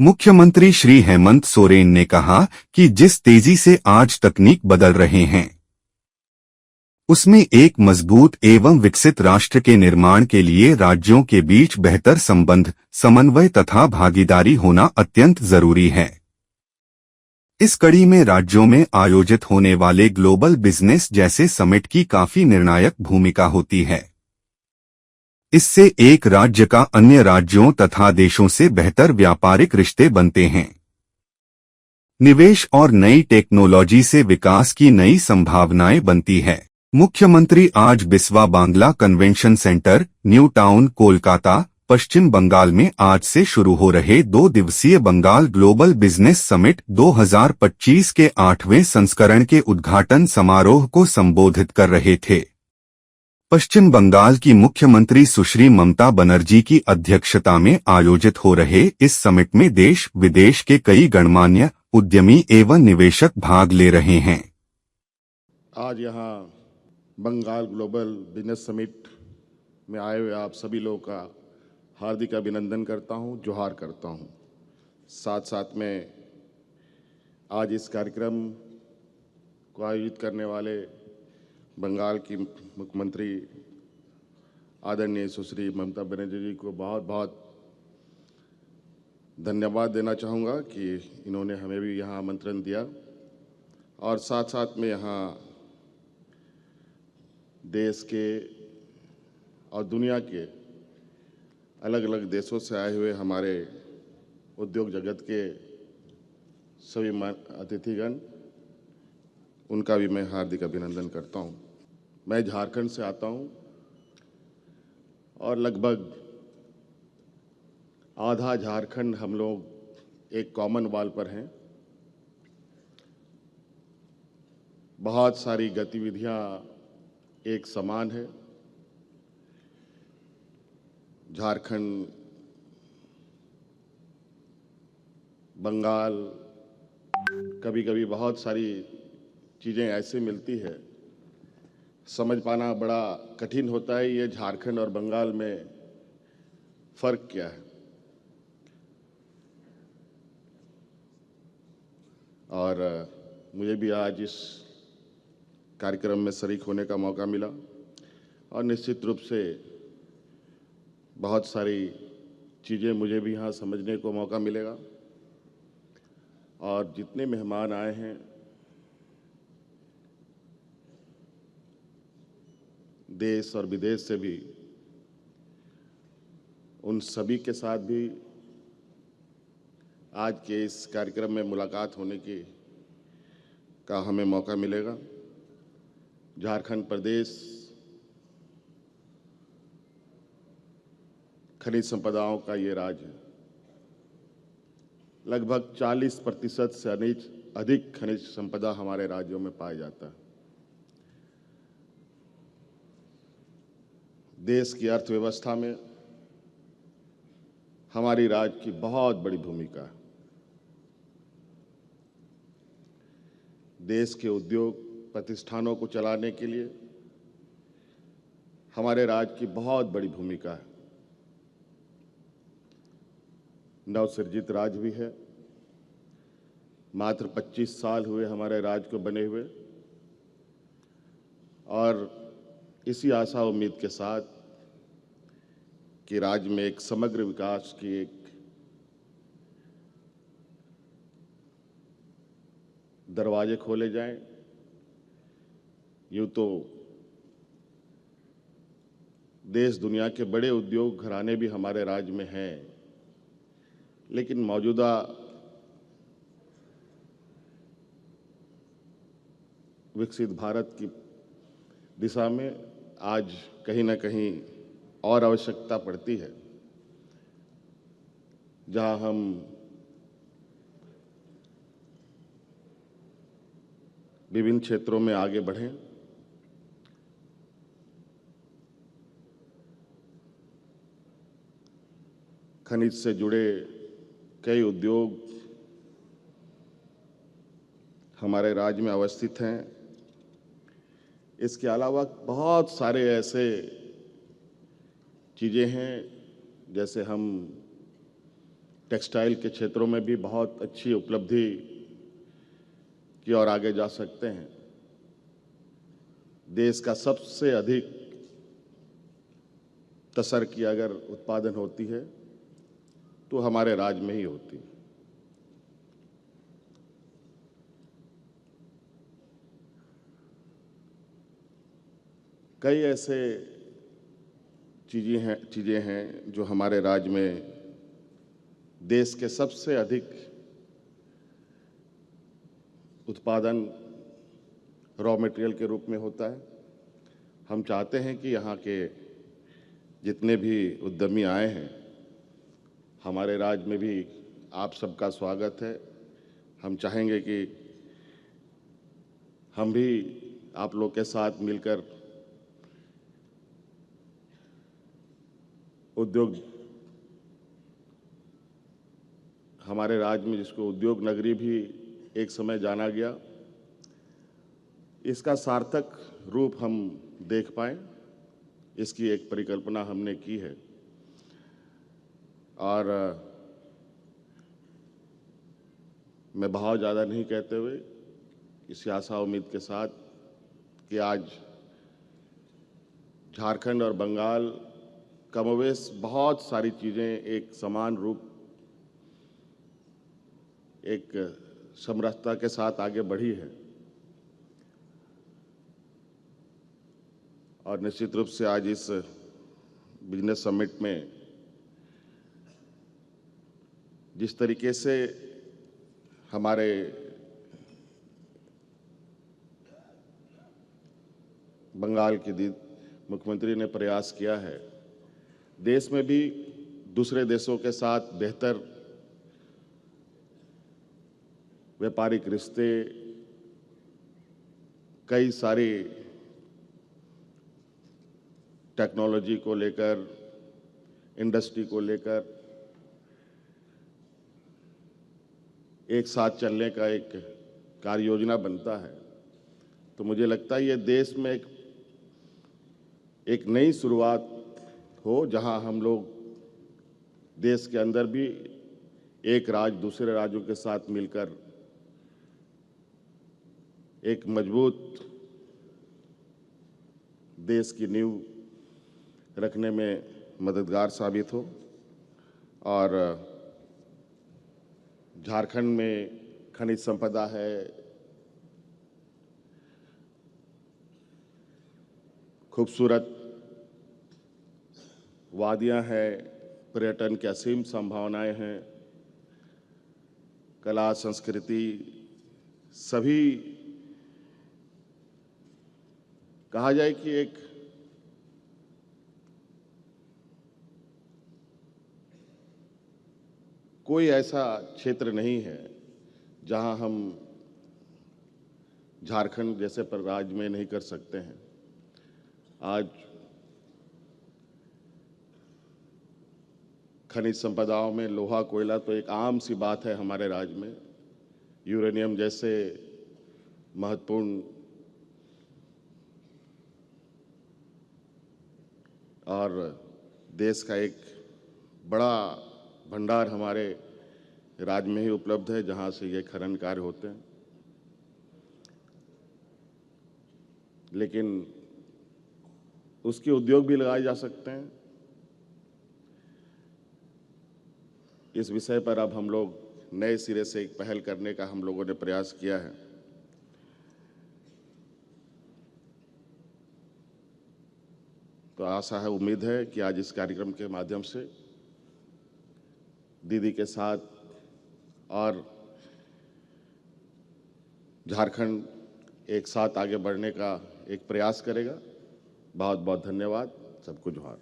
मुख्यमंत्री श्री हेमंत सोरेन ने कहा कि जिस तेजी से आज तकनीक बदल रहे हैं उसमें एक मजबूत एवं विकसित राष्ट्र के निर्माण के लिए राज्यों के बीच बेहतर संबंध, समन्वय तथा भागीदारी होना अत्यंत जरूरी है। इस कड़ी में राज्यों में आयोजित होने वाले ग्लोबल बिजनेस जैसे समिट की काफी निर्णायक भूमिका होती है। इससे एक राज्य का अन्य राज्यों तथा देशों से बेहतर व्यापारिक रिश्ते बनते हैं। निवेश और नई टेक्नोलॉजी से विकास की नई संभावनाएं बनती है। मुख्यमंत्री आज Biswa Bangla convention centre, new town, Kolkata, Paschim Bangal में आज से शुरू हो रहे 2 दिवसीय बंगाल ग्लोबल बिजनेस समिट 2025 के 8वें संस्करण के उद्घाटन समारोह को संबोधित कर रहे थे। पश्चिम बंगाल की मुख्यमंत्री सुश्री ममता बनर्जी की अध्यक्षता में आयोजित हो रहे इस समिट में देश विदेश के कई गणमान्य उद्यमी एवं निवेशक भाग ले रहे हैं। आज यहाँ बंगाल ग्लोबल बिजनेस समिट में आए हुए आप सभी लोगों का हार्दिक अभिनंदन करता हूँ, जोहार करता हूँ। साथ साथ में आज इस कार्यक्रम को आयोजित करने वाले बंगाल की मुख्यमंत्री आदरणीय सुश्री ममता बनर्जी जी को बहुत बहुत धन्यवाद देना चाहूँगा कि इन्होंने हमें भी यहाँ आमंत्रण दिया और साथ साथ में यहाँ देश के और दुनिया के अलग अलग देशों से आए हुए हमारे उद्योग जगत के सभी अतिथिगण, उनका भी मैं हार्दिक अभिनंदन करता हूं। मैं झारखंड से आता हूं और लगभग आधा झारखंड हम लोग एक कॉमन वॉल पर हैं। बहुत सारी गतिविधियां एक समान है। झारखंड, बंगाल, कभी कभी बहुत सारी चीज़ें ऐसे मिलती है, समझ पाना बड़ा कठिन होता है ये झारखंड और बंगाल में फ़र्क क्या है। और मुझे भी आज इस कार्यक्रम में शरीक होने का मौका मिला और निश्चित रूप से बहुत सारी चीज़ें मुझे भी यहाँ समझने को मौका मिलेगा। और जितने मेहमान आए हैं, देश और विदेश से भी, उन सभी के साथ भी आज के इस कार्यक्रम में मुलाकात होने का हमें मौका मिलेगा। झारखंड प्रदेश खनिज संपदाओं का ये राज्य है। लगभग 40% से अधिक खनिज संपदा हमारे राज्यों में पाया जाता है। देश की अर्थव्यवस्था में हमारी राज्य की बहुत बड़ी भूमिका है। देश के उद्योग प्रतिष्ठानों को चलाने के लिए हमारे राज्य की बहुत बड़ी भूमिका है। नवसृजित राज्य भी है। मात्र 25 साल हुए हमारे राज्य को बने हुए और इसी आशा उम्मीद के साथ कि राज्य में एक समग्र विकास की एक दरवाजे खोले जाएं। यूँ तो देश दुनिया के बड़े उद्योग घराने भी हमारे राज्य में हैं, लेकिन मौजूदा विकसित भारत की दिशा में आज कहीं ना कहीं और आवश्यकता पड़ती है, जहां हम विभिन्न क्षेत्रों में आगे बढ़ें। खनिज से जुड़े कई उद्योग हमारे राज्य में अवस्थित हैं। इसके अलावा बहुत सारे ऐसे चीज़ें हैं, जैसे हम टेक्सटाइल के क्षेत्रों में भी बहुत अच्छी उपलब्धि की ओर आगे जा सकते हैं। देश का सबसे अधिक तसर की अगर उत्पादन होती है तो हमारे राज्य में ही होती है। कई ऐसे चीज़ें हैं जो हमारे राज्य में देश के सबसे अधिक उत्पादन रॉ मटेरियल के रूप में होता है। हम चाहते हैं कि यहाँ के जितने भी उद्यमी आए हैं, हमारे राज्य में भी आप सबका स्वागत है। हम चाहेंगे कि हम भी आप लोग के साथ मिलकर उद्योग, हमारे राज्य में जिसको उद्योग नगरी भी एक समय जाना गया, इसका सार्थक रूप हम देख पाएं, इसकी एक परिकल्पना हमने की है। और मैं बहुत ज़्यादा नहीं कहते हुए इसी आशा उम्मीद के साथ कि आज झारखंड और बंगाल कमोवेश बहुत सारी चीज़ें एक समान रूप, एक समरसता के साथ आगे बढ़ी है। और निश्चित रूप से आज इस बिजनेस समिट में जिस तरीके से हमारे बंगाल के मुख्यमंत्री ने प्रयास किया है, देश में भी दूसरे देशों के साथ बेहतर व्यापारिक रिश्ते, कई सारी टेक्नोलॉजी को लेकर, इंडस्ट्री को लेकर एक साथ चलने का एक कार्य योजना बनता है। तो मुझे लगता है ये देश में एक नई शुरुआत हो, जहां हम लोग देश के अंदर भी एक राज्य दूसरे राज्यों के साथ मिलकर एक मजबूत देश की नींव रखने में मददगार साबित हो। और झारखंड में खनिज संपदा है, खूबसूरत वादियां हैं, पर्यटन की असीम संभावनाएं हैं, कला संस्कृति सभी, कहा जाए कि एक कोई ऐसा क्षेत्र नहीं है जहां हम झारखंड जैसे पर राज्य में नहीं कर सकते हैं। आज खनिज संपदाओं में लोहा, कोयला तो एक आम सी बात है हमारे राज्य में। यूरेनियम जैसे महत्वपूर्ण और देश का एक बड़ा भंडार हमारे राज्य में ही उपलब्ध है, जहां से ये खनन कार्य होते हैं। लेकिन उसके उद्योग भी लगाए जा सकते हैं। इस विषय पर अब हम लोग नए सिरे से एक पहल करने का हम लोगों ने प्रयास किया है। तो आशा है, उम्मीद है कि आज इस कार्यक्रम के माध्यम से दीदी के साथ और झारखंड एक साथ आगे बढ़ने का एक प्रयास करेगा। बहुत बहुत धन्यवाद। सबको जोहार।